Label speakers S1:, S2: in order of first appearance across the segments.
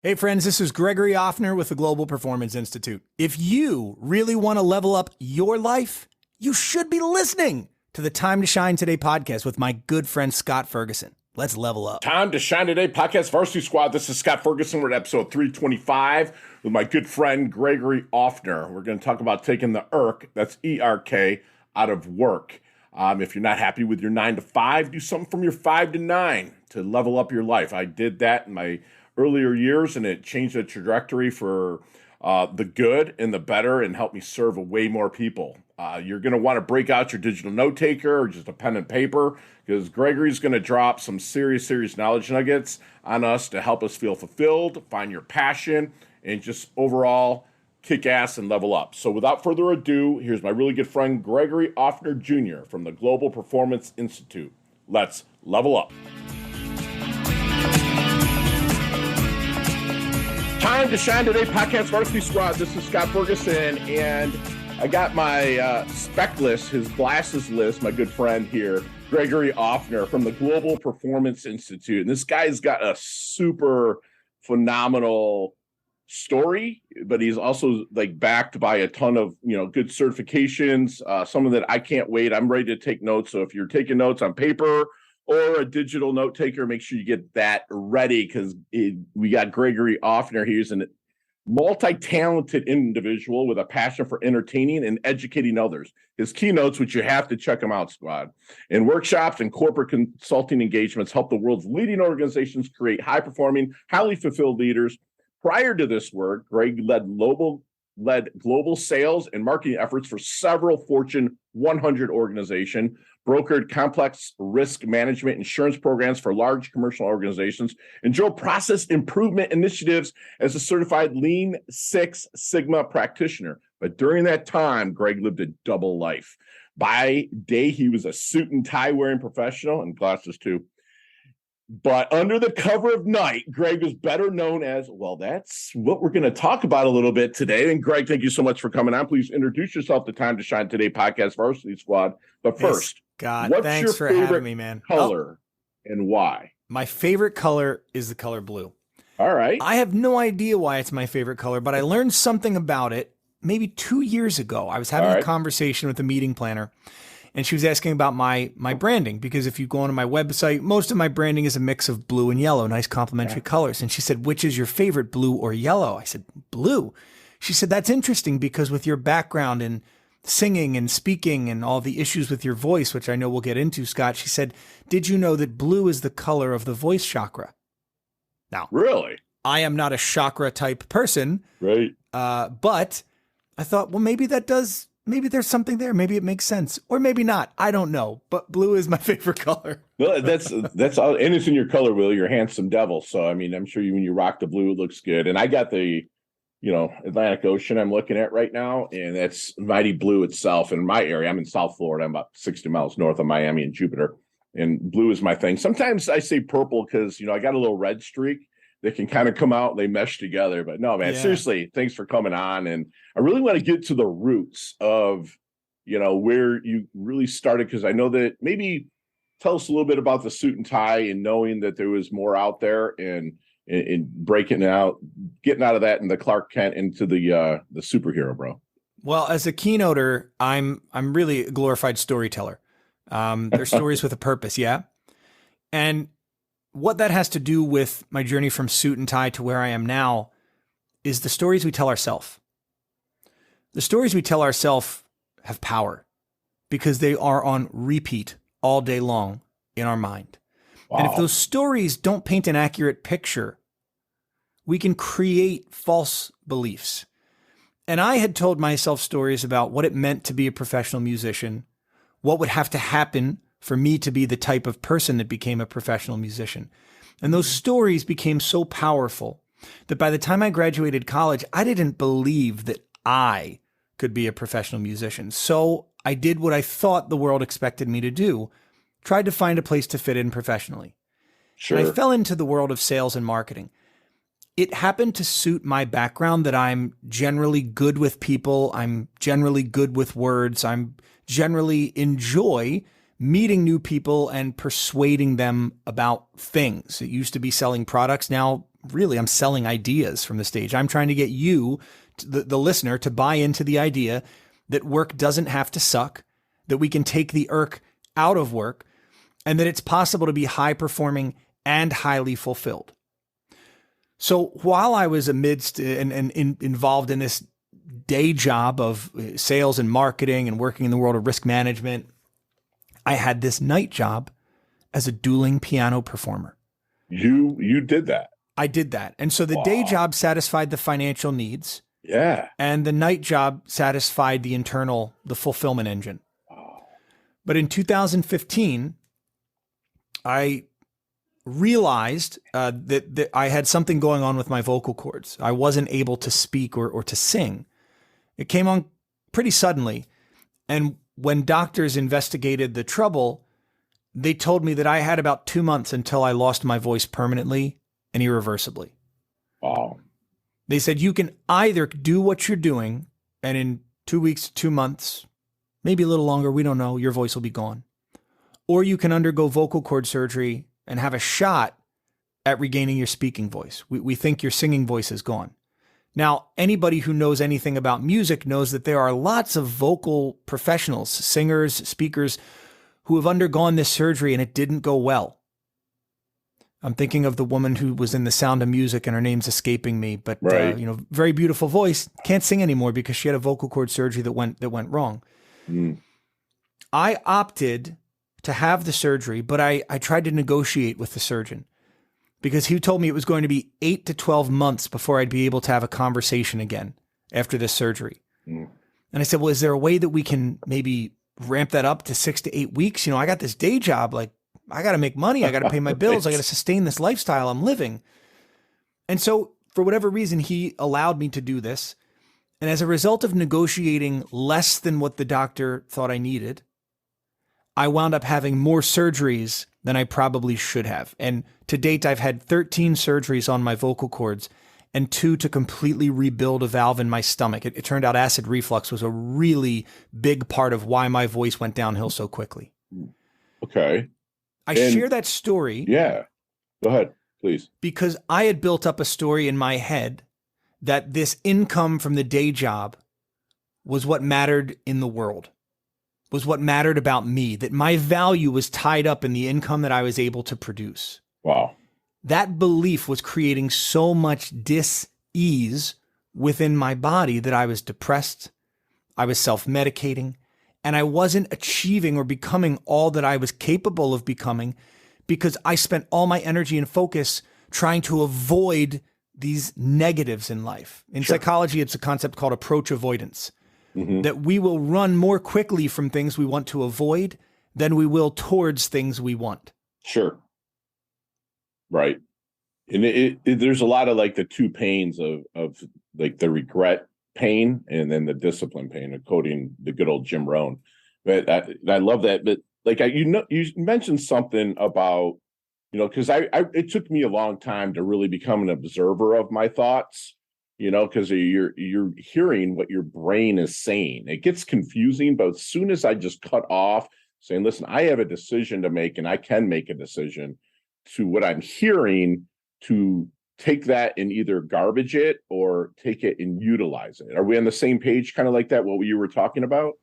S1: Hey friends, this is Gregory Offner with the Global Performance Institute. If you really want to level up your life, you should be listening to the Time to Shine Today podcast with my good friend Scott Ferguson. Let's level up.
S2: Time to Shine Today podcast, Varsity Squad. This is Scott Ferguson. We're at episode 325 with my good friend Gregory Offner. We're going to talk about taking the ERK, that's E-R-K, out of work. If you're not happy with your 9 to 5, do something from your 5 to 9 to level up your life. I did that in my earlier years, and it changed the trajectory for the good and the better and helped me serve way more people. You're going to want to break out your digital note taker or just a pen and paper, because Gregory's going to drop some serious knowledge nuggets on us to help us feel fulfilled, find your passion, and just overall kick ass and level up. So without further ado, here's my really good friend Gregory Offner Jr. from the Global Performance Institute. Let's level up. Time to Shine Today podcast, Varsity Squad. This is Scott Ferguson, and I got my spec list, his glasses list, my good friend here, Gregory Offner from the Global Performance Institute. And this guy's got a super phenomenal story, but he's also like backed by a ton of, good certifications, some of that I can't wait. I'm ready to take notes. So if you're taking notes on paper or a digital note taker, make sure you get that ready, because we got Gregory Offner. He's a multi-talented individual with a passion for entertaining and educating others. His keynotes, which you have to check them out, squad, and workshops and corporate consulting engagements help the world's leading organizations create high-performing, highly fulfilled leaders. Prior to this work, Greg led global sales and marketing efforts for several Fortune 100 organizations, brokered complex risk management insurance programs for large commercial organizations, and drove process improvement initiatives as a certified Lean Six Sigma practitioner. But during that time, Greg lived a double life. By day, he was a suit and tie wearing professional, and glasses too. But under the cover of night, Greg was better known as, well, that's what we're going to talk about a little bit today. And Greg, thank you so much for coming on. Please introduce yourself to Time to Shine Today podcast, Varsity Squad. But first,
S1: God,
S2: what's
S1: thanks
S2: your
S1: for
S2: favorite
S1: having me, man.
S2: color and why?
S1: My favorite color is the color blue.
S2: All right.
S1: I have no idea why it's my favorite color, but I learned something about it maybe 2 years ago. I was having a conversation with a meeting planner, and she was asking about my branding, because if you go onto my website, most of my branding is a mix of blue and yellow, nice complementary colors. And she said, which is your favorite, blue or yellow? I said, blue. She said, that's interesting, because with your background in singing and speaking and all the issues with your voice, which I know we'll get into, Scott, she said, did you know that blue is the color of the voice chakra? Now,
S2: really,
S1: I am not a chakra type person,
S2: right?
S1: But I thought, well, maybe there's something there. Maybe it makes sense, or maybe not. I don't know. But blue is my favorite color.
S2: Well, that's all, and it's in your color wheel. You're a handsome devil. So I mean, I'm sure when you rock the blue, it looks good. And I got the, Atlantic Ocean I'm looking at right now, and that's mighty blue itself. In my area, I'm in South Florida. I'm about 60 miles north of Miami and Jupiter, and blue is my thing. Sometimes I say purple because I got a little red streak that can kind of come out. They mesh together. But no, man, seriously, thanks for coming on. And I really want to get to the roots of, where you really started, because I know that maybe tell us a little bit about the suit and tie and knowing that there was more out there and breaking out, getting out of that and the Clark Kent into the superhero, bro.
S1: Well, as a keynoter, I'm really a glorified storyteller. There's stories with a purpose. Yeah. And what that has to do with my journey from suit and tie to where I am now is the stories we tell ourselves. The stories we tell ourselves have power because they are on repeat all day long in our mind. Wow. And if those stories don't paint an accurate picture, we can create false beliefs. And I had told myself stories about what it meant to be a professional musician, what would have to happen for me to be the type of person that became a professional musician. And those stories became so powerful that by the time I graduated college, I didn't believe that I could be a professional musician. So I did what I thought the world expected me to do, tried to find a place to fit in professionally. Sure. And I fell into the world of sales and marketing. It happened to suit my background that I'm generally good with people. I'm generally good with words. I'm generally enjoy meeting new people and persuading them about things. It used to be selling products. Now I'm selling ideas from the stage. I'm trying to get you, the listener, to buy into the idea that work doesn't have to suck, that we can take the irk out of work, and that it's possible to be high performing and highly fulfilled. So while I was amidst and involved in this day job of sales and marketing and working in the world of risk management, I had this night job as a dueling piano performer.
S2: You did that.
S1: I did that. And so the day job satisfied the financial needs.
S2: Yeah.
S1: And the night job satisfied the fulfillment engine.
S2: Wow.
S1: But in 2015, I realized that I had something going on with my vocal cords. I wasn't able to speak or to sing. It came on pretty suddenly. And when doctors investigated the trouble, they told me that I had about 2 months until I lost my voice permanently and irreversibly.
S2: Wow.
S1: They said, you can either do what you're doing, and in 2 weeks, 2 months, maybe a little longer, we don't know, your voice will be gone. Or you can undergo vocal cord surgery and have a shot at regaining your speaking voice. We think your singing voice is gone. Now, anybody who knows anything about music knows that there are lots of vocal professionals, singers, speakers, who have undergone this surgery and it didn't go well. I'm thinking of the woman who was in The Sound of Music, and her name's escaping me, but
S2: right.
S1: Very beautiful voice, can't sing anymore because she had a vocal cord surgery that went wrong.
S2: Mm.
S1: I opted to have the surgery, but I tried to negotiate with the surgeon because he told me it was going to be 8 to 12 months before I'd be able to have a conversation again after this surgery.
S2: Mm.
S1: And I said, well, is there a way that we can maybe ramp that up to 6 to 8 weeks? I got this day job, like I got to make money. I got to pay my bills. I got to sustain this lifestyle I'm living. And so for whatever reason, he allowed me to do this. And as a result of negotiating less than what the doctor thought I needed, I wound up having more surgeries than I probably should have. And to date, I've had 13 surgeries on my vocal cords and 2 to completely rebuild a valve in my stomach. It turned out acid reflux was a really big part of why my voice went downhill so quickly.
S2: Okay.
S1: I share that story.
S2: Yeah. Go ahead, please.
S1: Because I had built up a story in my head that this income from the day job was what mattered in the world, was what mattered about me, that my value was tied up in the income that I was able to produce.
S2: Wow.
S1: That belief was creating so much dis-ease within my body that I was depressed, I was self-medicating, and I wasn't achieving or becoming all that I was capable of becoming because I spent all my energy and focus trying to avoid these negatives in life. In psychology, it's a concept called approach avoidance, that we will run more quickly from things we want to avoid than we will towards things we want.
S2: Sure. Right. And there's a lot of like the two pains of like the regret pain and then the discipline pain of quoting the good old Jim Rohn. But I love that. But like, you mentioned something about, because it took me a long time to really become an observer of my thoughts, because you're hearing what your brain is saying. It gets confusing, but as soon as I just cut off saying, listen, I have a decision to make and I can make a decision to what I'm hearing, to take that and either garbage it or take it and utilize it. Are we on the same page, kind of like that, what you were talking about?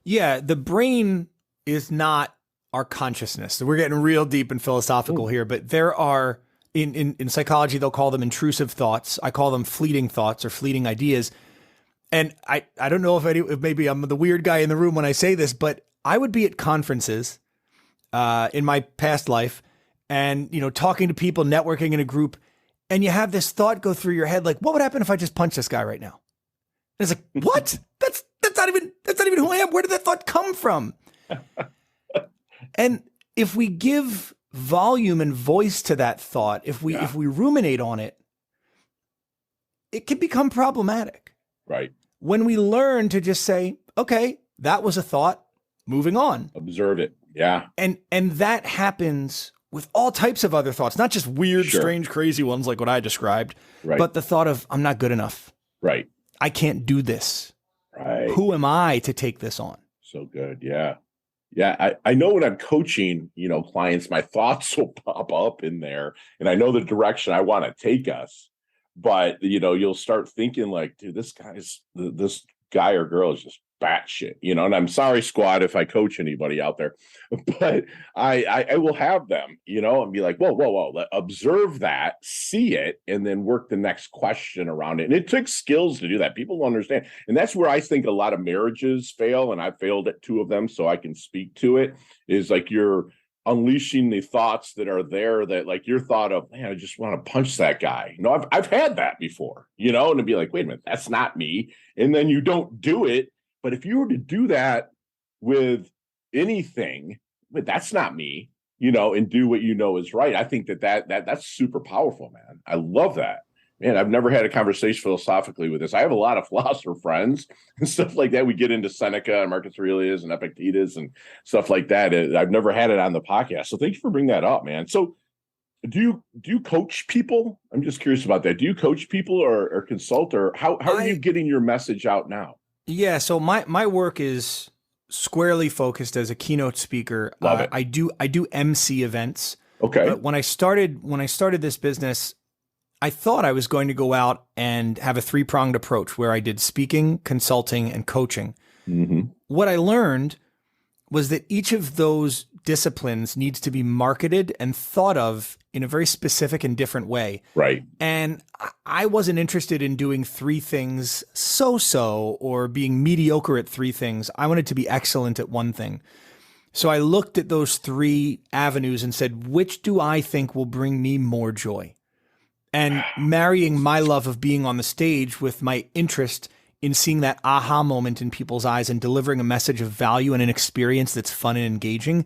S1: Yeah, the brain is not our consciousness. So we're getting real deep and philosophical here, but there are, in psychology, they'll call them intrusive thoughts. I call them fleeting thoughts or fleeting ideas. And I don't know if maybe I'm the weird guy in the room when I say this, but I would be at conferences in my past life and, talking to people, networking in a group, and you have this thought go through your head, like, what would happen if I just punch this guy right now? And it's like, what? That's not even who I am. Where did that thought come from? And if we give volume and voice to that thought, if we ruminate on it, it can become problematic.
S2: Right.
S1: When we learn to just say, okay, that was a thought, moving on.
S2: Observe it. Yeah.
S1: And that happens with all types of other thoughts, not just weird, strange, crazy ones like what I described, but the thought of, I'm not good enough.
S2: Right.
S1: I can't do this.
S2: Right.
S1: Who am I to take this on?
S2: So good. Yeah. Yeah, I know when I'm coaching, clients, my thoughts will pop up in there, and I know the direction I want to take us. But you'll start thinking like, dude, this guy or girl is just batshit, And I'm sorry, squad, if I coach anybody out there, but I will have them, and be like, whoa, observe that, see it, and then work the next question around it. And it took skills to do that. People don't understand, and that's where I think a lot of marriages fail, and I've failed at 2 of them, so I can speak to it. Is like you're unleashing the thoughts that are there, that like your thought of, man, I just want to punch that guy. I've had that before, and to be like, wait a minute, that's not me. And then you don't do it. But if you were to do that with anything, but that's not me, and do what is right. I think that's super powerful, man. I love that. Man, I've never had a conversation philosophically with this. I have a lot of philosopher friends and stuff like that. We get into Seneca and Marcus Aurelius and Epictetus and stuff like that. I've never had it on the podcast. So thank you for bringing that up, man. So do you coach people? I'm just curious about that. Do you coach people or consult, or how are you getting your message out now?
S1: Yeah. So my work is squarely focused as a keynote speaker.
S2: Love it.
S1: I do MC events.
S2: Okay.
S1: But when I started this business, I thought I was going to go out and have a 3-pronged approach where I did speaking, consulting, and coaching.
S2: Mm-hmm.
S1: What I learned was that each of those disciplines needs to be marketed and thought of in a very specific and different way.
S2: Right.
S1: And I wasn't interested in doing 3 things so-so or being mediocre at 3 things. I wanted to be excellent at one thing. So I looked at those 3 avenues and said, which do I think will bring me more joy? And marrying my love of being on the stage with my interest in seeing that aha moment in people's eyes and delivering a message of value and an experience that's fun and engaging,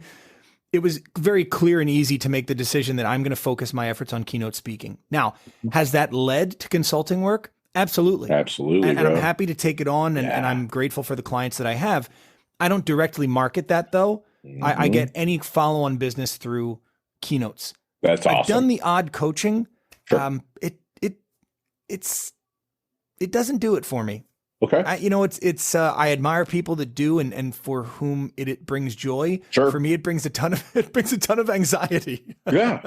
S1: it was very clear and easy to make the decision that I'm going to focus my efforts on keynote speaking. Now, has that led to consulting work? Absolutely.
S2: Absolutely.
S1: And I'm happy to take it on, and I'm grateful for the clients that I have. I don't directly market that, though.
S2: Mm-hmm.
S1: I get any follow-on business through keynotes.
S2: That's awesome.
S1: I've done the odd coaching.
S2: Sure.
S1: It doesn't do it for me.
S2: Okay.
S1: I admire people that do, and for whom it brings joy.
S2: Sure.
S1: For me, it brings a ton of anxiety.
S2: Yeah.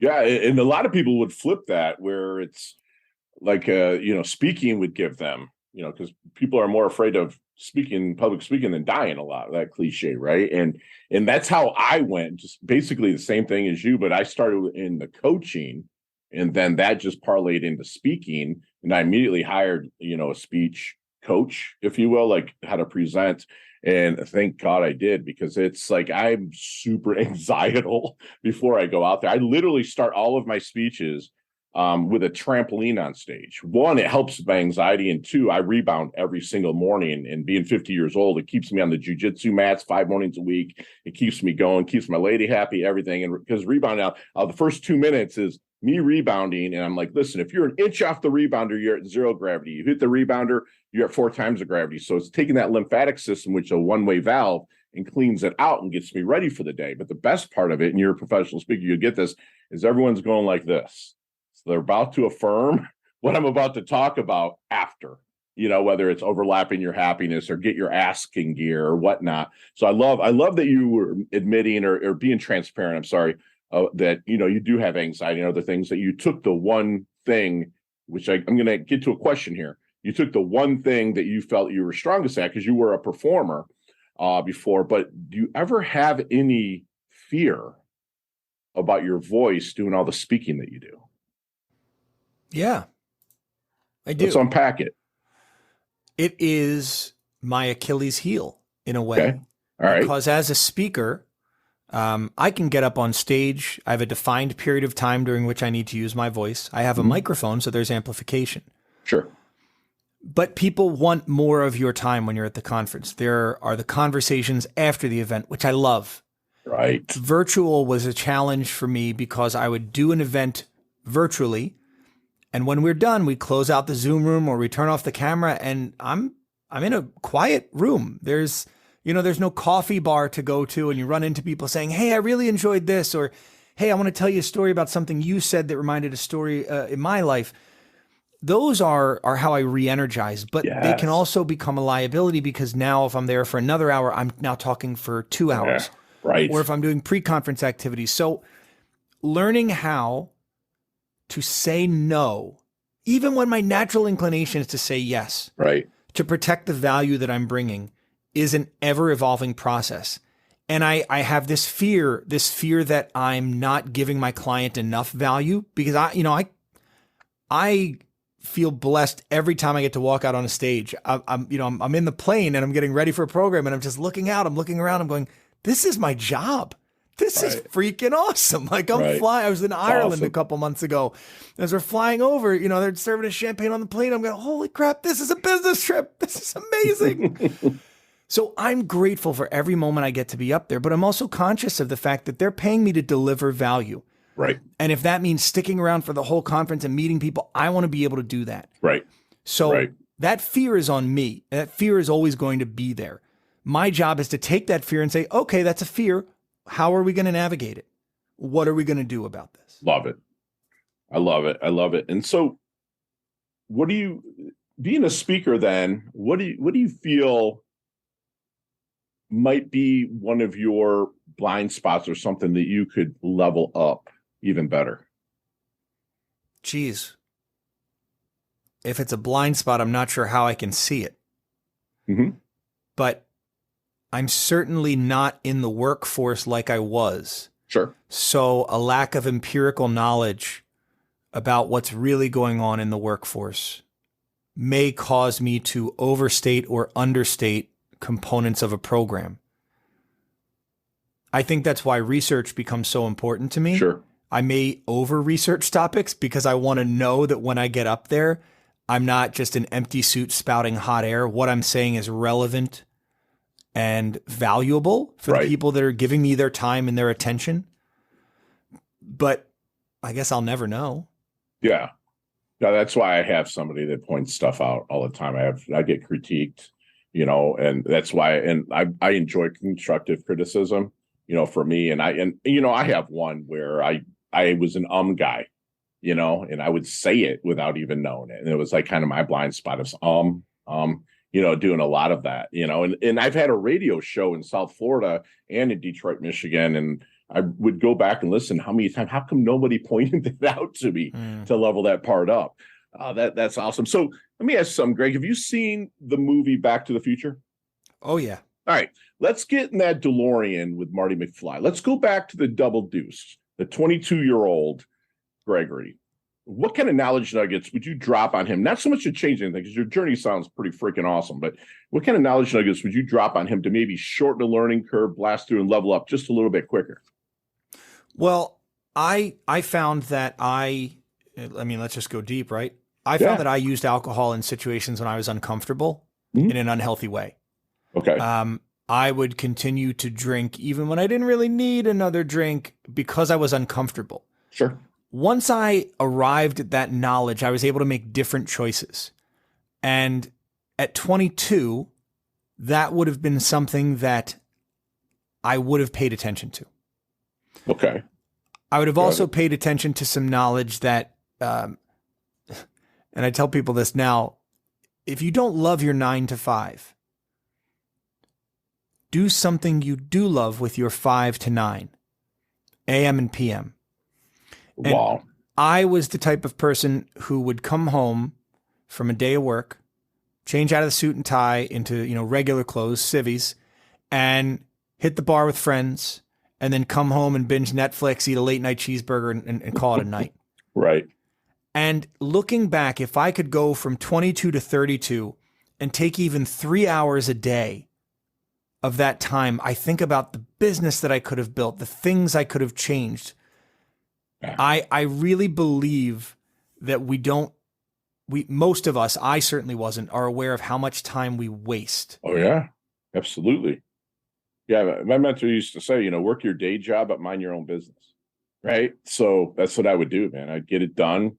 S2: And a lot of people would flip that, where it's like, speaking would give them, because people are more afraid of public speaking than dying a lot, that cliche. Right. And that's how I went, just basically the same thing as you, but I started in the coaching, and then that just parlayed into speaking. And I immediately hired, a speech coach, if you will, like how to present. And thank God I did, because it's like I'm super anxietal before I go out there. I literally start all of my speeches with a trampoline on stage. 1, it helps my anxiety, and 2, I rebound every single morning. And being 50 years old, it keeps me on the jujitsu mats 5 mornings a week. It keeps me going, keeps my lady happy, everything. And because rebounding out, the first 2 minutes is me rebounding, and I'm like, listen, if you're an inch off the rebounder, you're at 0 gravity. You hit the rebounder, you're at 4 times the gravity. So it's taking that lymphatic system, which is a one-way valve, and cleans it out and gets me ready for the day. But the best part of it, and you're a professional speaker, you get this, is everyone's going like this. So they're about to affirm what I'm about to talk about after, whether it's overlapping your happiness or get your ass in gear or whatnot. So I love that you were admitting or being transparent. I'm sorry. That you do have anxiety and other things, that you took the one thing, which I'm going to get to a question here. You took the one thing that you felt you were strongest at, because you were a performer before. But do you ever have any fear about your voice doing all the speaking that you do?
S1: Yeah, I do.
S2: Let's unpack it.
S1: It is my Achilles heel in a way.
S2: Okay. All right.
S1: Because as a speaker, I can get up on stage. I have a defined period of time during which I need to use my voice. I have a microphone, so there's amplification.
S2: Sure.
S1: But people want more of your time when you're at the conference. There are the conversations after the event, which I love.
S2: Right.
S1: Virtual was a challenge for me, because I would do an event virtually, and when we're done, we close out the Zoom room or we turn off the camera, and I'm in a quiet room. There's no coffee bar to go to, and you run into people saying, hey, I really enjoyed this, or hey, I want to tell you a story about something you said that reminded a story in my life. those are how I re-energize, but they can
S2: Yes.
S1: also become a liability because now if I'm there for another hour, I'm now talking for 2 hours.
S2: Yeah, right.
S1: Or if I'm doing pre-conference activities. So learning how to say no, even when my natural inclination is to say yes,
S2: Right.
S1: to protect the value that I'm bringing, is an ever-evolving process. And I have this fear that I'm not giving my client enough value because I feel blessed every time I get to walk out on a stage. I'm in the plane and I'm getting ready for a program and I'm just looking out, I'm looking around, I'm going, this is my job. This is freaking awesome. Like I'm flying. I was in Ireland a couple months ago. As we're flying over, they're serving us champagne on the plane. I'm going, holy crap, this is a business trip. This is amazing. So I'm grateful for every moment I get to be up there, but I'm also conscious of the fact that they're paying me to deliver value.
S2: Right.
S1: And if that means sticking around for the whole conference and meeting people, I want to be able to do that.
S2: Right.
S1: So that fear is on me. That fear is always going to be there. My job is to take that fear and say, okay, that's a fear. How are we going to navigate it? What are we going to do about this?
S2: Love it. I love it. I love it. And so being a speaker then, what do you feel might be one of your blind spots or something that you could level up even better?
S1: Geez. If it's a blind spot, I'm not sure how I can see it.
S2: Mm-hmm.
S1: But I'm certainly not in the workforce like I was.
S2: Sure.
S1: So a lack of empirical knowledge about what's really going on in the workforce may cause me to overstate or understate components of a program. I think that's why research becomes so important to me.
S2: Sure.
S1: I may over-research topics because I want to know that when I get up there, I'm not just an empty suit spouting hot air. What I'm saying is relevant and valuable for the people that are giving me their time and their attention. But I guess I'll never know. Yeah.
S2: No, that's why I have somebody that points stuff out all the time. I get critiqued, and that's why, and I enjoy constructive criticism, for me. And I have one where I was an guy, and I would say it without even knowing it. And it was like kind of my blind spot of doing a lot of that, and I've had a radio show in South Florida and in Detroit, Michigan. And I would go back and listen. How come nobody pointed that out to me to level that part up? That's awesome. So let me ask something, Greg. Have you seen the movie Back to the Future?
S1: Oh, yeah.
S2: All right. Let's get in that DeLorean with Marty McFly. Let's go back to the Double Deuce, the 22-year-old Gregory. What kind of knowledge nuggets would you drop on him? Not so much to change anything, because your journey sounds pretty freaking awesome, but what kind of knowledge nuggets would you drop on him to maybe shorten the learning curve, blast through, and level up just a little bit quicker?
S1: Well, I found that let's just go deep, right? I found that I used alcohol in situations when I was uncomfortable in an unhealthy way.
S2: Okay.
S1: I would continue to drink even when I didn't really need another drink because I was uncomfortable.
S2: Sure.
S1: Once I arrived at that knowledge, I was able to make different choices. And at 22, that would have been something that I would have paid attention to.
S2: Okay.
S1: I would have also paid attention to some knowledge that, and I tell people this now, if you don't love your 9 to 5, do something you do love with your 5 to 9, AM and PM. And
S2: wow.
S1: I was the type of person who would come home from a day of work, change out of the suit and tie into, regular clothes, civvies, and hit the bar with friends, and then come home and binge Netflix, eat a late night cheeseburger, and call it a night.
S2: Right.
S1: And looking back, if I could go from 22 to 32 and take even 3 hours a day of that time, I think about the business that I could have built, the things I could have changed. Yeah. I really believe that most of us, I certainly wasn't, are aware of how much time we waste.
S2: Oh, yeah, absolutely. Yeah, my mentor used to say, work your day job, but mind your own business, right? So that's what I would do, man. I'd get it done,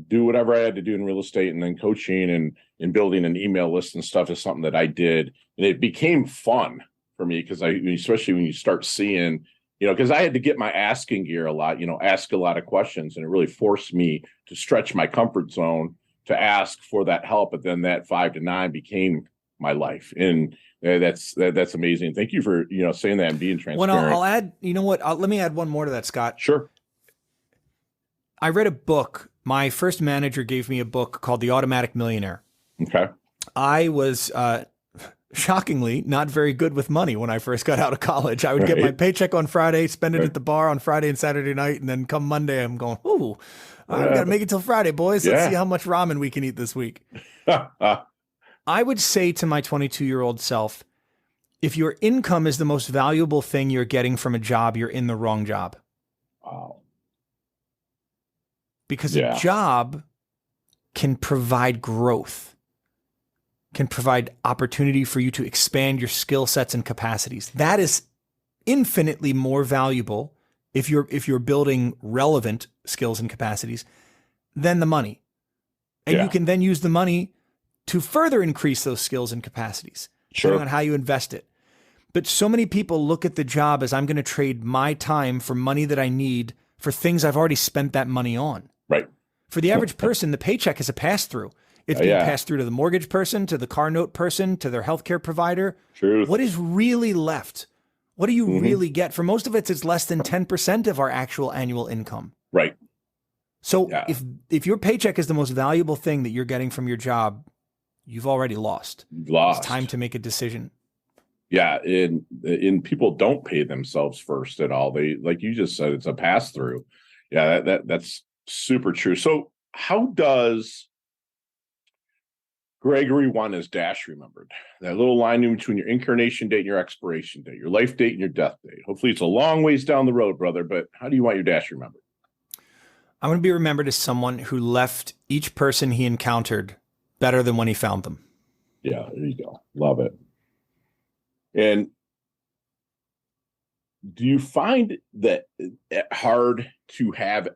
S2: do whatever I had to do in real estate, and then coaching and building an email list and stuff is something that I did. And it became fun for me because especially when you start seeing, because I had to get my asking gear a lot, ask a lot of questions, and it really forced me to stretch my comfort zone to ask for that help, but then that 5 to 9 became my life. And that's amazing. Thank you for, saying that and being transparent.
S1: Well, I'll add, let me add one more to that, Scott.
S2: Sure.
S1: I read a book. My first manager gave me a book called The Automatic Millionaire.
S2: Okay.
S1: I was, shockingly not very good with money when I first got out of college. I would get my paycheck on Friday, spend it at the bar on Friday and Saturday night. And then come Monday, I'm going, ooh, I've got to make it till Friday, boys. Let's see how much ramen we can eat this week. I would say to my 22-year-old self, if your income is the most valuable thing you're getting from a job, you're in the wrong job.
S2: Wow.
S1: Because a job can provide growth, can provide opportunity for you to expand your skill sets and capacities. That is infinitely more valuable if you're building relevant skills and capacities than the money. And you can then use the money to further increase those skills and capacities, depending on how you invest it. But so many people look at the job as I'm going to trade my time for money that I need for things I've already spent that money on.
S2: Right.
S1: For the average person, the paycheck is a pass-through. It's being passed through to the mortgage person, to the car note person, to their healthcare provider.
S2: Truth.
S1: What is really left? What do you really get? For most of it, it's less than 10% of our actual annual income.
S2: Right.
S1: So if your paycheck is the most valuable thing that you're getting from your job, you've already lost. It's time to make a decision.
S2: Yeah, and people don't pay themselves first at all. They, like you just said, it's a pass through. Yeah, that's super true. So how does Gregory want his dash remembered? That little line in between your incarnation date and your expiration date, your life date and your death date. Hopefully it's a long ways down the road, brother, but how do you want your dash remembered?
S1: I want to be remembered as someone who left each person he encountered better than when he found them.
S2: Yeah, there you go. Love it. And do you find that hard to have,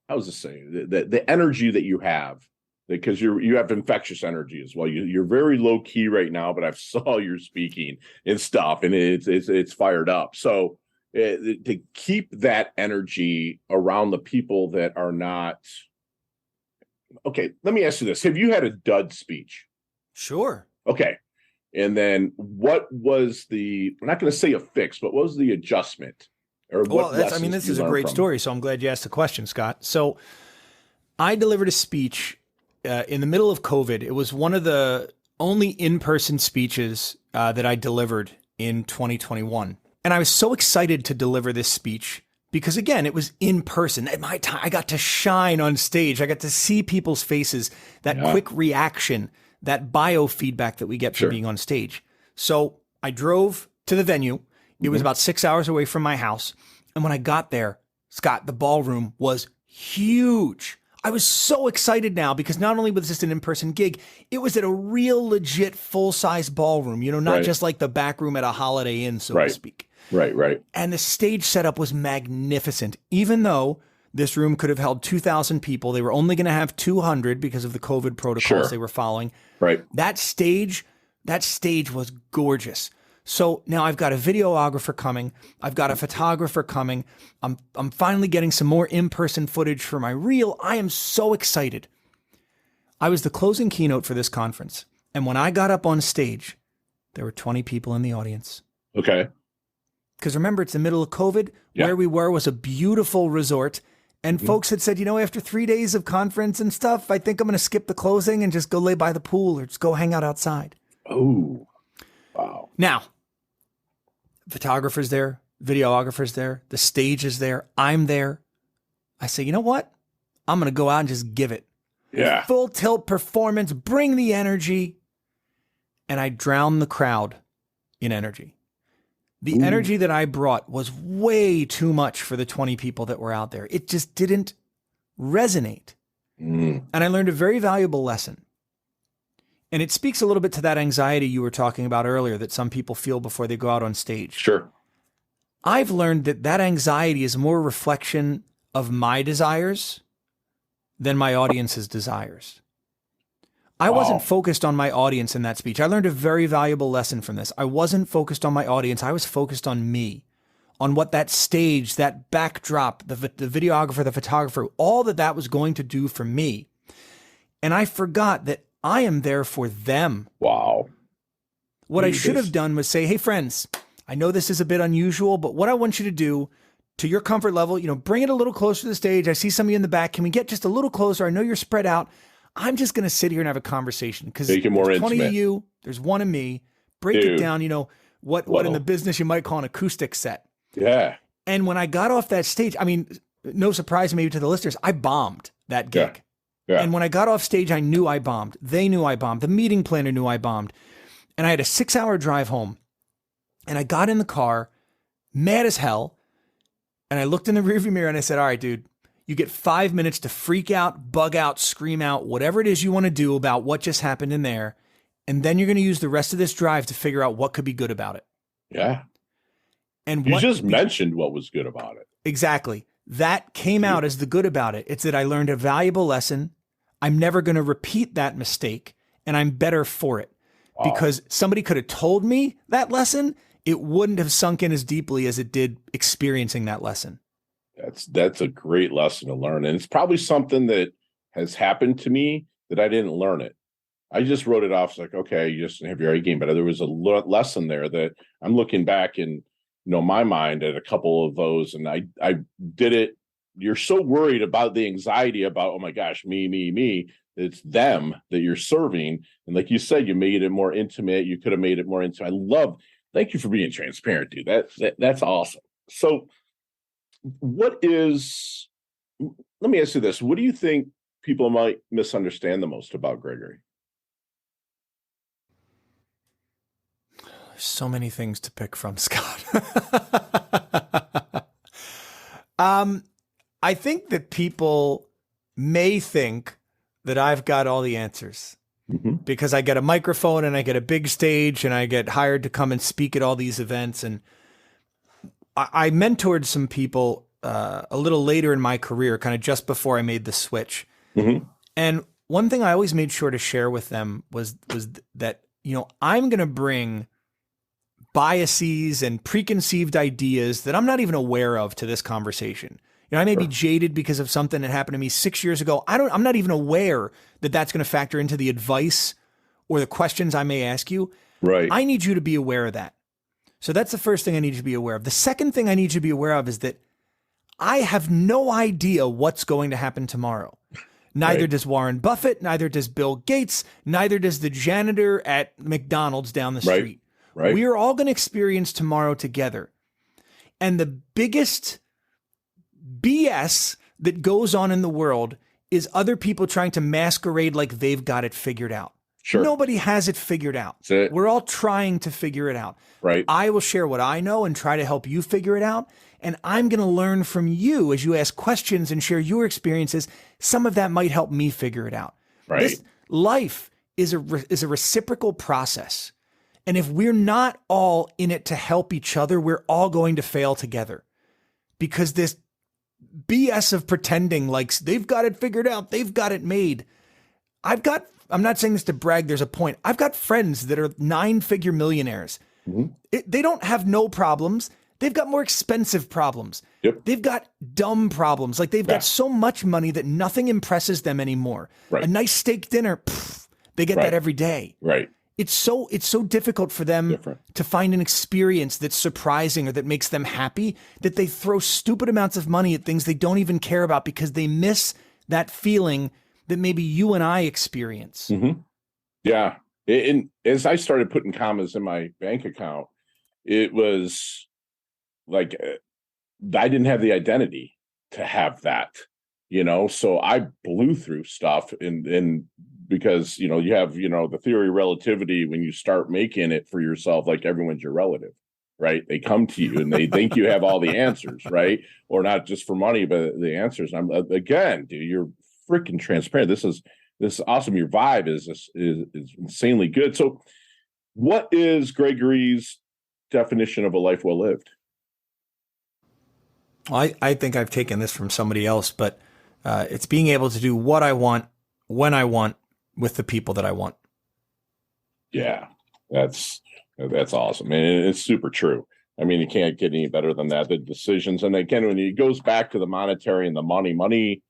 S2: how was this saying, the energy that you have, because you have infectious energy as well. You're very low key right now, but I've saw your speaking and stuff, and it's fired up. So to keep that energy around the people that are not, okay, let me ask you this. Have you had a dud speech?
S1: Sure.
S2: Okay. And then what was we're not going to say a fix, but what was the adjustment? Or
S1: this is a great story. So I'm glad you asked the question, Scott. So I delivered a speech in the middle of COVID. It was one of the only in-person speeches that I delivered in 2021. And I was so excited to deliver this speech because, again, it was in person. At my time, I got to shine on stage. I got to see people's faces, that quick reaction, that biofeedback that we get from being on stage. So I drove to the venue. It was about 6 hours away from my house. And when I got there, Scott, the ballroom was huge. I was so excited now because not only was this an in-person gig, it was at a real legit full-size ballroom, not just like the back room at a Holiday Inn, so to speak.
S2: Right.
S1: And the stage setup was magnificent. Even though this room could have held 2,000 people, they were only going to have 200 because of the COVID protocols they were following.
S2: Right.
S1: That stage was gorgeous. So now I've got a videographer coming. I've got a photographer coming. I'm finally getting some more in-person footage for my reel. I am so excited. I was the closing keynote for this conference. And when I got up on stage, there were 20 people in the audience.
S2: Okay.
S1: Because remember, it's the middle of COVID. Yeah. Where we were was a beautiful resort. And folks had said, after 3 days of conference and stuff, I think I'm going to skip the closing and just go lay by the pool or just go hang out outside.
S2: Oh, wow.
S1: Now, photographer's there, videographer's there, the stage is there, I'm there. I say, you know what? I'm going to go out and just give it.
S2: Yeah.
S1: Full tilt performance, bring the energy. And I drown the crowd in energy. The energy that I brought was way too much for the 20 people that were out there. It just didn't resonate. And I learned a very valuable lesson. And it speaks a little bit to that anxiety you were talking about earlier that some people feel before they go out on stage.
S2: Sure.
S1: I've learned that anxiety is more a reflection of my desires than my audience's desires. I wasn't focused on my audience in that speech. I learned a very valuable lesson from this. I wasn't focused on my audience. I was focused on me, on what that stage, that backdrop, the videographer, the photographer, all that was going to do for me. And I forgot that I am there for them.
S2: Wow.
S1: What I should have done was say, hey, friends, I know this is a bit unusual, but what I want you to do to your comfort level, bring it a little closer to the stage. I see some of you in the back. Can we get just a little closer? I know you're spread out. I'm just going to sit here and have a conversation because there's 20
S2: intimate.
S1: of you. There's one of me. Break it down. What in the business you might call an acoustic set.
S2: Yeah.
S1: And when I got off that stage, I mean, no surprise maybe to the listeners, I bombed that gig.
S2: Yeah.
S1: And when I got off stage, I knew I bombed. They knew I bombed. The meeting planner knew I bombed. And I had a 6-hour drive home. And I got in the car, mad as hell. And I looked in the rearview mirror and I said, all right, dude, you get 5 minutes to freak out, bug out, scream out, whatever it is you want to do about what just happened in there. And then you're going to use the rest of this drive to figure out what could be good about it.
S2: Yeah.
S1: And
S2: you just mentioned what was good about it.
S1: Exactly. That came out as the good about it. It's that I learned a valuable lesson. I'm never going to repeat that mistake, and I'm better for it. Wow. Because somebody could have told me that lesson, it wouldn't have sunk in as deeply as it did experiencing that lesson.
S2: That's a great lesson to learn. And it's probably something that has happened to me that I didn't learn it. I just wrote it off. It's like, okay, you just have your A game. But there was a lesson there that I'm looking back in my mind at a couple of those. And I did it. You're so worried about the anxiety about, oh my gosh, me. It's them that you're serving. And like you said, you made it more intimate. You could have made it more intimate. Thank you for being transparent, dude. That's awesome. So let me ask you this. What do you think people might misunderstand the most about Gregory?
S1: There's so many things to pick from, Scott. I think that people may think that I've got all the answers because I get a microphone and I get a big stage and I get hired to come and speak at all these events. And I mentored some people a little later in my career, kind of just before I made the switch. Mm-hmm. And one thing I always made sure to share with them was that, I'm going to bring biases and preconceived ideas that I'm not even aware of to this conversation. I may be jaded because of something that happened to me 6 years ago. I'm not even aware that that's going to factor into the advice or the questions I may ask you.
S2: Right.
S1: I need you to be aware of that. So that's the first thing I need you to be aware of. The second thing I need you to be aware of is that I have no idea what's going to happen tomorrow. Neither does Warren Buffett, neither does Bill Gates, neither does the janitor at McDonald's down the street.
S2: Right.
S1: We are all going to experience tomorrow together. And the biggest BS that goes on in the world is other people trying to masquerade like they've got it figured out.
S2: Sure.
S1: Nobody has it figured out. We're all trying to figure it out.
S2: Right.
S1: I will share what I know and try to help you figure it out. And I'm going to learn from you as you ask questions and share your experiences. Some of that might help me figure it out.
S2: Right.
S1: This life is a reciprocal process. And if we're not all in it to help each other, we're all going to fail together. Because this BS of pretending like they've got it figured out, they've got it made. I'm not saying this to brag, there's a point. I've got friends that are 9-figure millionaires. Mm-hmm. They don't have no problems. They've got more expensive problems.
S2: Yep.
S1: They've got dumb problems. Like they've got so much money that nothing impresses them anymore.
S2: Right.
S1: A nice steak dinner, they get that every day.
S2: Right.
S1: It's so difficult for them to find an experience that's surprising or that makes them happy that they throw stupid amounts of money at things they don't even care about because they miss that feeling that maybe you and I experience.
S2: Mm-hmm. Yeah. And as I started putting commas in my bank account, it was like I didn't have the identity to have that, so I blew through stuff and because, you have, the theory of relativity when you start making it for yourself, like everyone's your relative, right? They come to you and they think you have all the answers, right? Or not just for money, but the answers. And I'm again, dude, you're freaking transparent. This is awesome. Your vibe is insanely good. So what is Gregory's definition of a life well lived?
S1: I think I've taken this from somebody else, but it's being able to do what I want, when I want, with the people that I want.
S2: Yeah, that's awesome. And it's super true. I mean, you can't get any better than that. The decisions. And again, when it goes back to the monetary and the money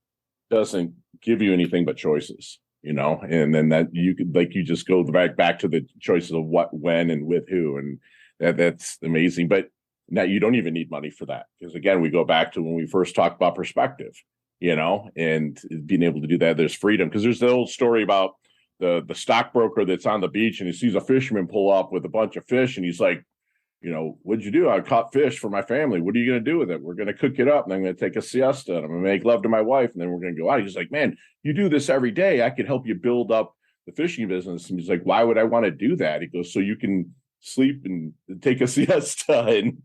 S2: doesn't give you anything but choices. and then that you could, like, you just go back to the choices of what, when, and with who. And that's amazing. But now you don't even need money for that. Because again, we go back to when we first talked about perspective, and being able to do that, there's freedom. Because there's the old story about the stockbroker that's on the beach and he sees a fisherman pull up with a bunch of fish. And he's like, what'd you do? I caught fish for my family. What are you going to do with it? We're going to cook it up and I'm going to take a siesta and I'm going to make love to my wife. And then we're going to go out. He's like, man, you do this every day. I could help you build up the fishing business. And he's like, why would I want to do that? He goes, so you can sleep and take a siesta and,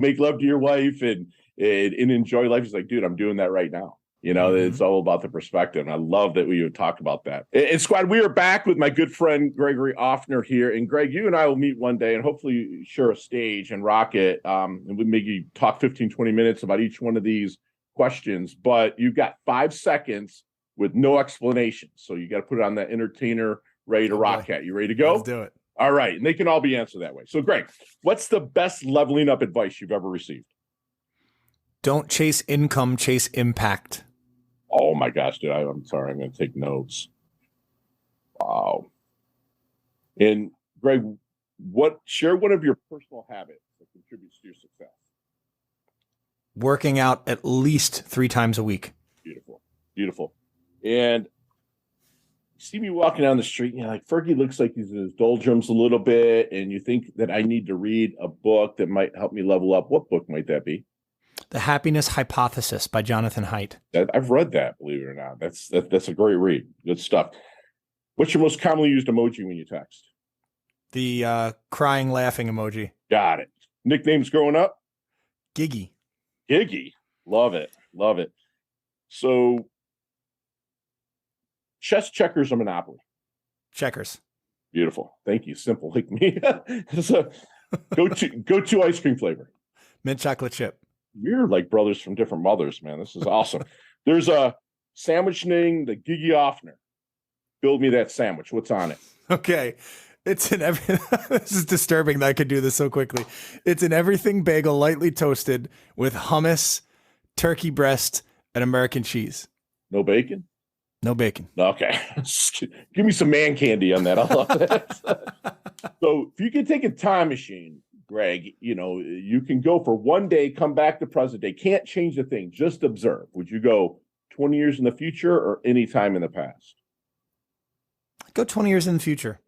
S2: make love to your wife and enjoy life. He's like, dude, I'm doing that right now. It's all about the perspective. And I love that we would talk about that. And squad, we are back with my good friend, Gregory Offner here. And Greg, you and I will meet one day and hopefully share a stage and rock it. And we maybe talk 15, 20 minutes about each one of these questions, but you've got 5 seconds with no explanation. So you got to put it on that entertainer, ready to rock hat. You ready to go?
S1: Let's do it.
S2: All right. And they can all be answered that way. So Greg, what's the best leveling up advice you've ever received?
S1: Don't chase income, chase impact.
S2: Oh my gosh, dude! I'm sorry. I'm going to take notes. Wow. And Greg, share one of your personal habits that contributes to your success.
S1: Working out at least 3 times a week.
S2: Beautiful, beautiful. And you see me walking down the street, and you're like, Fergie looks like he's in his doldrums a little bit, and you think that I need to read a book that might help me level up. What book might that be?
S1: The Happiness Hypothesis by Jonathan Haidt.
S2: I've read that, believe it or not. That's a great read. Good stuff. What's your most commonly used emoji when you text?
S1: The crying, laughing emoji.
S2: Got it. Nicknames growing up?
S1: Giggy.
S2: Giggy. Love it. Love it. So, chess, checkers, or Monopoly?
S1: Checkers.
S2: Beautiful. Thank you. Simple like me. So, go to ice cream flavor.
S1: Mint chocolate chip.
S2: We're like brothers from different mothers, man. This is awesome. There's a sandwich named the Gregory Offner. Build me that sandwich. What's on it?
S1: Okay. It's in every. This is disturbing that I could do this so quickly. It's an everything bagel, lightly toasted with hummus, turkey breast, and American cheese.
S2: No bacon?
S1: No bacon.
S2: Okay. Give me some man candy on that. I love that. So if you could take a time machine, Greg, you can go for one day, come back to present day, can't change a thing, just observe. Would you go 20 years in the future or any time in the past?
S1: Go 20 years in the future.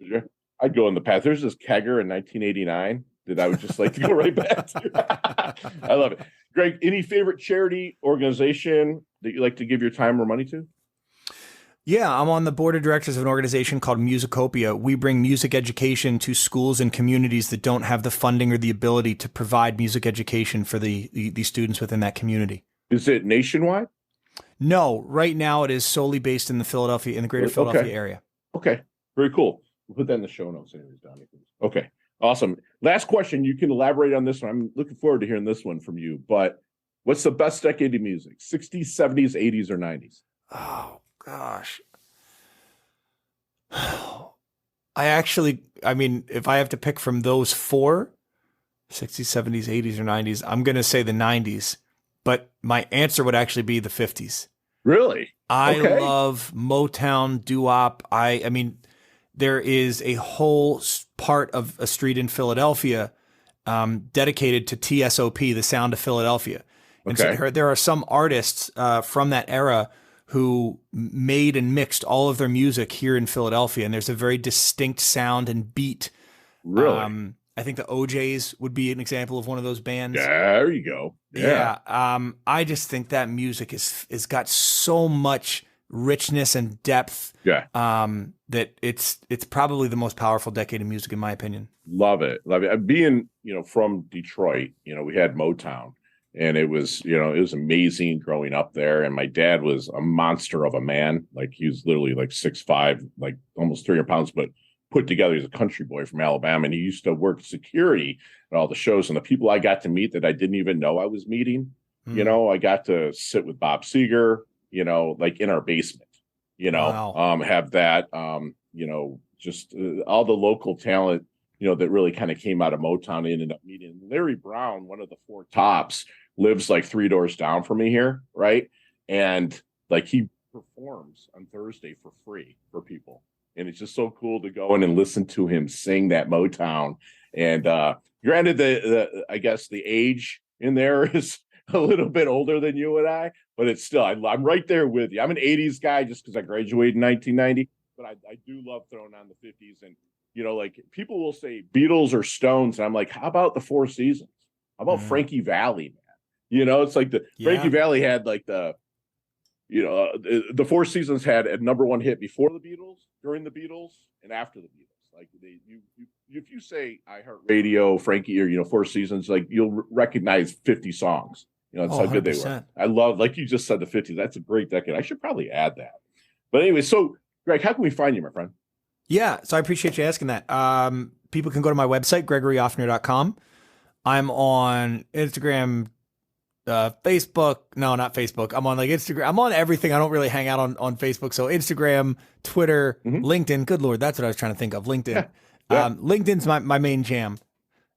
S2: I'd go in the past. There's this kegger in 1989 that I would just like to go right back to. I love it. Greg, any favorite charity organization that you like to give your time or money to?
S1: Yeah, I'm on the board of directors of an organization called Musicopia. We bring music education to schools and communities that don't have the funding or the ability to provide music education for the students within that community.
S2: Is it nationwide?
S1: No, right now it is solely based in the greater Philadelphia area.
S2: Okay, very cool. We'll put that in the show notes anyways, Donnie. Okay, awesome. Last question. You can elaborate on this one. I'm looking forward to hearing this one from you. But what's the best decade of music? 60s, 70s, 80s, or 90s?
S1: Oh, gosh. If I have to pick from those 4, 60s, 70s, 80s, or 90s, I'm going to say the 90s. But my answer would actually be the 50s.
S2: Really?
S1: I love Motown, doo-wop. There is a whole part of a street in Philadelphia dedicated to TSOP, the sound of Philadelphia. And so there are some artists from that era who made and mixed all of their music here in Philadelphia. And there's a very distinct sound and beat.
S2: Really?
S1: I think the OJs would be an example of one of those bands.
S2: There you go.
S1: Yeah. I just think that music is got so much richness and depth.
S2: Yeah.
S1: That it's probably the most powerful decade of music, in my opinion.
S2: Love it. Love it. Being, from Detroit, we had Motown. And it was amazing growing up there. And my dad was a monster of a man. Like he was literally like 6'5", like almost 300 pounds, but put together. He's a country boy from Alabama. And he used to work security at all the shows. And the people I got to meet that I didn't even know I was meeting, I got to sit with Bob Seger, like in our basement,
S1: Wow.
S2: Have that, just all the local talent, that really kind of came out of Motown. Ended up meeting Larry Brown, one of the 4 tops, lives like 3 doors down from me here. Right. And like he performs on Thursday for free for people. And it's just so cool to go in and listen to him sing that Motown. And granted, I guess the age in there is a little bit older than you and I, but it's still, I'm right there with you. I'm an 80s guy just because I graduated in 1990, but I do love throwing on the 50s. And, like people will say Beatles or Stones. And I'm like, how about the Four Seasons? How about Frankie Valli, man? It's like Frankie Valli had like the Four Seasons had a number one hit before the Beatles, during the Beatles, and after the Beatles. Like if you say iHeartRadio, Frankie, or Four Seasons, like you'll recognize 50 songs. That's how good they were. I love, like you just said, the 50s. That's a great decade. I should probably add that. But anyway, so Greg, how can we find you, my friend?
S1: Yeah, so I appreciate you asking that. People can go to my website, GregoryOffner.com. I'm on Instagram, Facebook. No, not Facebook. I'm on like Instagram. I'm on everything. I don't really hang out on Facebook. So Instagram, Twitter, LinkedIn. Good Lord. That's what I was trying to think of. LinkedIn. Yeah. LinkedIn's my main jam.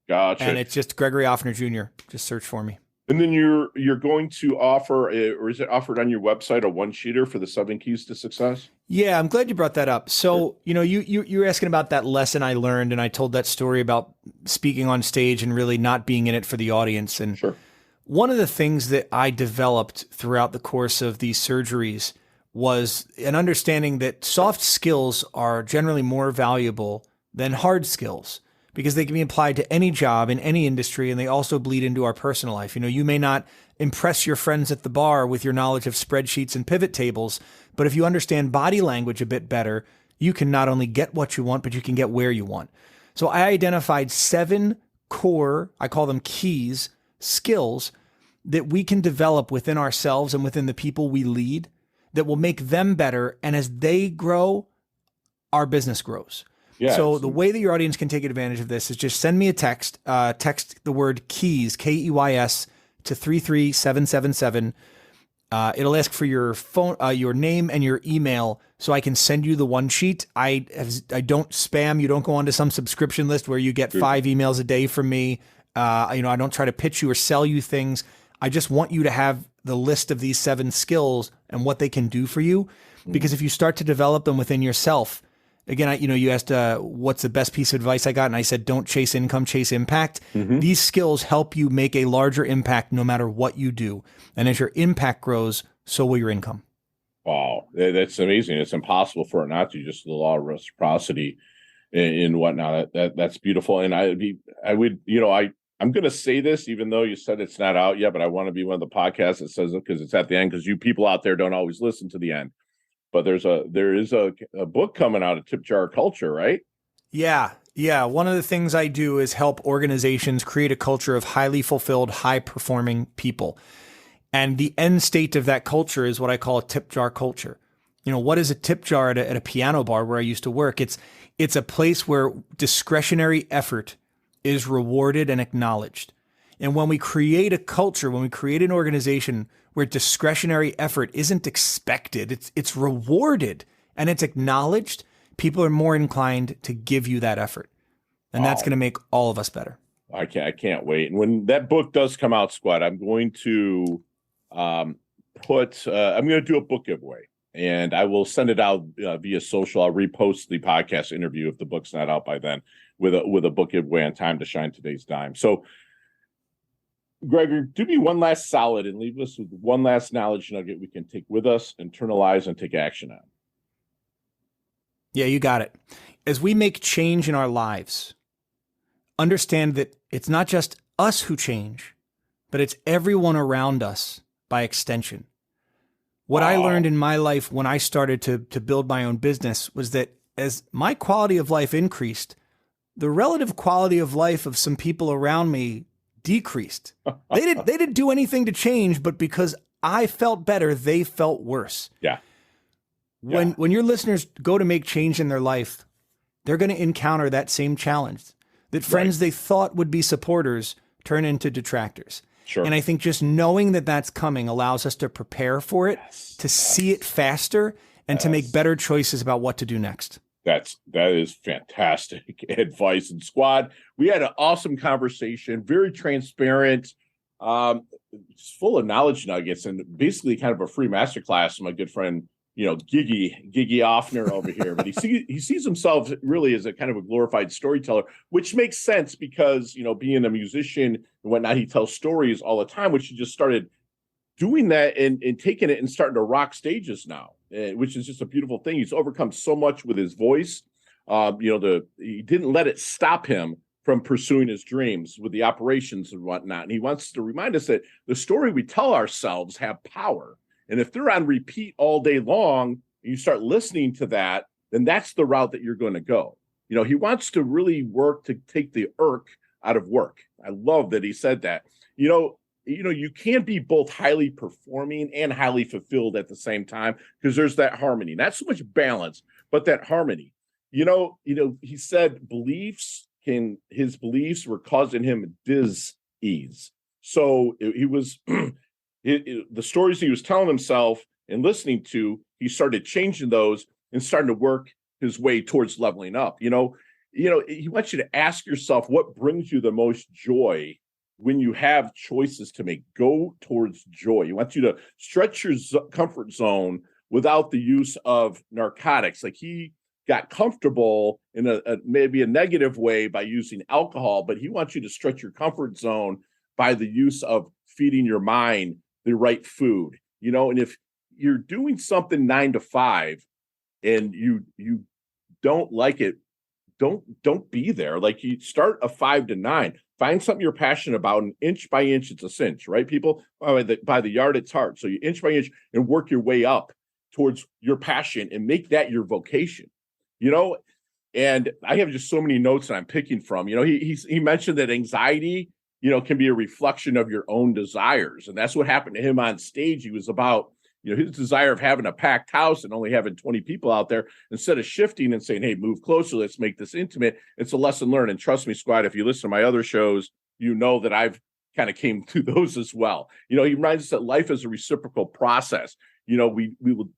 S2: Gotcha.
S1: And it's just Gregory Offner Jr. Just search for me.
S2: And then you're going to offer, or is it offered on your website, a one-sheeter for the 7 Keys to Success?
S1: Yeah, I'm glad you brought that up. So, you were asking about that lesson I learned, and I told that story about speaking on stage and really not being in it for the audience. And one of the things that I developed throughout the course of these surgeries was an understanding that soft skills are generally more valuable than hard skills, because they can be applied to any job in any industry, and they also bleed into our personal life. You may not impress your friends at the bar with your knowledge of spreadsheets and pivot tables, but if you understand body language a bit better, you can not only get what you want, but you can get where you want. So I identified 7 core, I call them keys, skills that we can develop within ourselves and within the people we lead that will make them better. And as they grow, our business grows. Yeah, so the way that your audience can take advantage of this is just send me a text, text the word keys, KEYS, to 33777. It'll ask for your phone, your name and your email, so I can send you the one sheet. I don't spam. You don't go onto some subscription list where you get 5 emails a day from me. I don't try to pitch you or sell you things. I just want you to have the list of these 7 skills and what they can do for you, because if you start to develop them within yourself. Again, you asked what's the best piece of advice I got, and I said, don't chase income, chase impact. These skills help you make a larger impact no matter what you do. And as your impact grows, so will your income.
S2: Wow, that's amazing. It's impossible for it not to, just the law of reciprocity and whatnot. That's beautiful. And I'm going to say this, even though you said it's not out yet, but I want to be one of the podcasts that says it because it's at the end, because you people out there don't always listen to the end. But there is a book coming out of Tip Jar Culture, right?
S1: Yeah. One of the things I do is help organizations create a culture of highly fulfilled, high-performing people. And the end state of that culture is what I call a tip jar culture. What is a tip jar at a piano bar where I used to work? It's a place where discretionary effort is rewarded and acknowledged. And when we create a culture, when we create an organization where discretionary effort isn't expected, it's rewarded and it's acknowledged, people are more inclined to give you that effort. And that's going to make all of us better.
S2: I can't wait. And when that book does come out, Squad, I'm going to I'm going to do a book giveaway, and I will send it out via social. I'll repost the podcast interview if the book's not out by then with a book giveaway on Time to Shine Today's Dime. So, Gregory, do me one last solid and leave us with one last knowledge nugget we can take with us, internalize, and take action on.
S1: Yeah, you got it. As we make change in our lives, understand that it's not just us who change, but it's everyone around us by extension. What I learned in my life when I started to build my own business was that as my quality of life increased, the relative quality of life of some people around me decreased. They didn't do anything to change, but because I felt better, they felt worse.
S2: Yeah.
S1: When your listeners go to make change in their life, they're going to encounter that same challenge. That friends they thought would be supporters turn into detractors. Sure. And I think just knowing that that's coming allows us to prepare for it, see it faster, and to make better choices about what to do next.
S2: That is fantastic advice. And Squad, we had an awesome conversation, very transparent, full of knowledge nuggets, and basically kind of a free masterclass. My good friend, Giggy Offner over here, but he sees himself really as a kind of a glorified storyteller, which makes sense because, being a musician and whatnot, he tells stories all the time, which he just started doing that and taking it and starting to rock stages now, which is just a beautiful thing. He's overcome so much with his voice. He didn't let it stop him from pursuing his dreams with the operations and whatnot. And he wants to remind us that the story we tell ourselves have power. And if they're on repeat all day long, and you start listening to that, then that's the route that you're going to go. He wants to really work to take the irk out of work. I love that he said that. You can't be both highly performing and highly fulfilled at the same time, because there's that harmony, not so much balance, but that harmony. He said his beliefs were causing him dis-ease. So he was the stories he was telling himself and listening to, he started changing those and starting to work his way towards leveling up. He wants you to ask yourself, what brings you the most joy when you have choices to make? Go towards joy. He wants you to stretch your comfort zone without the use of narcotics. Like, he got comfortable in maybe a negative way by using alcohol, but he wants you to stretch your comfort zone by the use of feeding your mind the right food. And if you're doing something 9 to 5 and you don't like it, don't be there. Like, you start a 5 to 9, find something you're passionate about, and inch by inch it's a cinch, right? People, by the yard it's hard. So you inch by inch and work your way up towards your passion and make that your vocation. And I have just so many notes that I'm picking from. He mentioned that anxiety, can be a reflection of your own desires. And that's what happened to him on stage. He was about, his desire of having a packed house and only having 20 people out there, instead of shifting and saying, hey, move closer, let's make this intimate. It's a lesson learned. And trust me, squad, if you listen to my other shows, that I've kind of came through those as well. He reminds us that life is a reciprocal process. We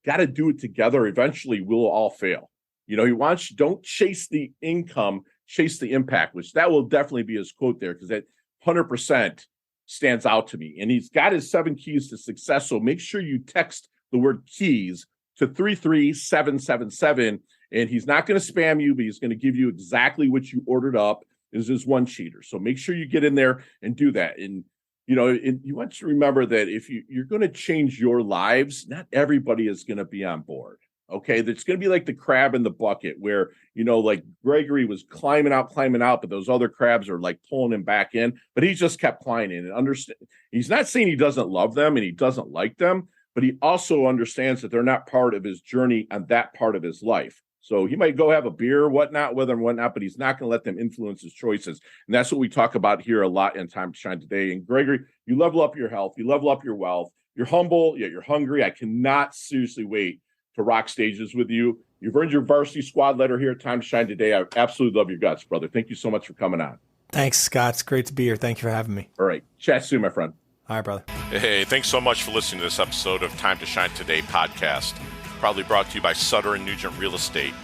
S2: got to do it together. Eventually we'll all fail. He wants you, don't chase the income, chase the impact, which that will definitely be his quote there, because that 100% stands out to me. And he's got his 7 keys to success. So make sure you text the word keys to 33777. And he's not going to spam you, but he's going to give you exactly what you ordered up. Is his one cheater. So make sure you get in there and do that. And, you want to remember that if you're going to change your lives, not everybody is going to be on board. Okay, that's going to be like the crab in the bucket where, like Gregory was climbing out, but those other crabs are like pulling him back in, but he just kept climbing and understand. He's not saying he doesn't love them and he doesn't like them, but he also understands that they're not part of his journey on that part of his life. So he might go have a beer, whatnot, with them, whatnot, but he's not going to let them influence his choices. And that's what we talk about here a lot in Time to Shine today. And Gregory, you level up your health, you level up your wealth, you're humble, yet you're hungry. I cannot seriously wait to rock stages with you. You've earned your varsity squad letter here at Time to Shine today. I absolutely love your guts, brother. Thank you so much for coming on.
S1: Thanks, Scott. It's great to be here. Thank you for having me.
S2: All right. Chat soon, my friend.
S1: All right, brother.
S3: Hey, thanks so much for listening to this episode of Time to Shine Today podcast, proudly brought to you by Sutter & Nugent Real Estate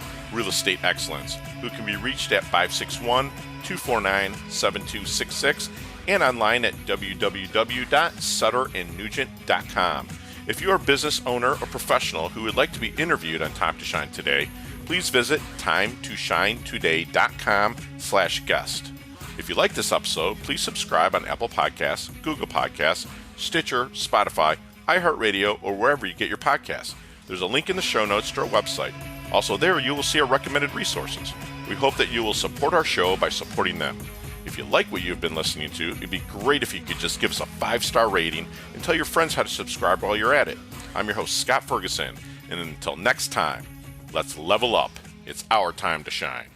S3: Excellence, who can be reached at 561-249-7266 and online at www.sutterandnugent.com. If you are a business owner or professional who would like to be interviewed on Time to Shine Today, please visit timetoshinetoday.com/guest. If you like this episode, please subscribe on Apple Podcasts, Google Podcasts, Stitcher, Spotify, iHeartRadio, or wherever you get your podcasts. There's a link in the show notes to our website. Also there, you will see our recommended resources. We hope that you will support our show by supporting them. If you like what you've been listening to, it'd be great if you could just give us a 5-star rating and tell your friends how to subscribe while you're at it. I'm your host, Scott Ferguson, and until next time, let's level up. It's our time to shine.